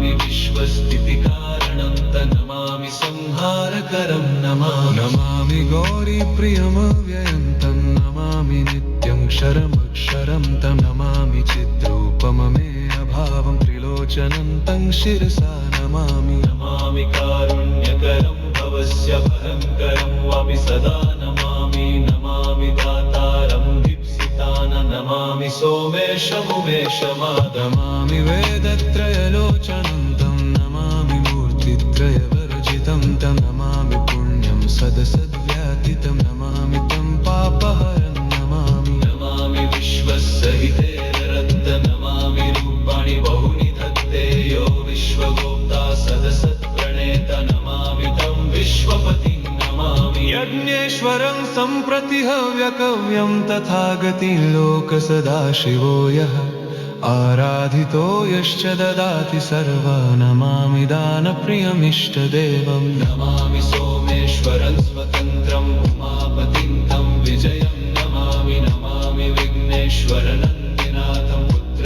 नमामि विश्वस्थितिकारणं तन्नमामि संहारकरं नमामि गौरीप्रियमव्ययं तन्नमामि नित्यं क्षरमक्षरं तन्नमामि चिद्रूपममेयभावं त्रिलोचनं तं शिरसा नमामि कारुण्यकरं भवस्य भयङ्करं वापि सदा नमामि दातारं नमामि सोमेशमुमेशमादमामि वेदत्रयलोचनं तं नमामि मूर्तित्रयवर्जितं तं नमामि पुण्यं सदसद्व्यातितं नमामि तं पापहरं नमामि विश्वसहितेररत्त नमामि रूपाणि बहूनि धत्ते यो विश्वगोप्ता सदसत्प्रणेत नमामि तं विश्वपतिं यज्ञेश्वरं सम्प्रति हव्यकव्यं तथागतिं लोकसदाशिवो यः आराधितो यश्च ददाति सर्वा नमामि दानप्रियमिष्टदेवं नमामि सोमेश्वरं स्वतन्त्रम् उमापतिं तं विजयं नमामि विघ्नेश्वरं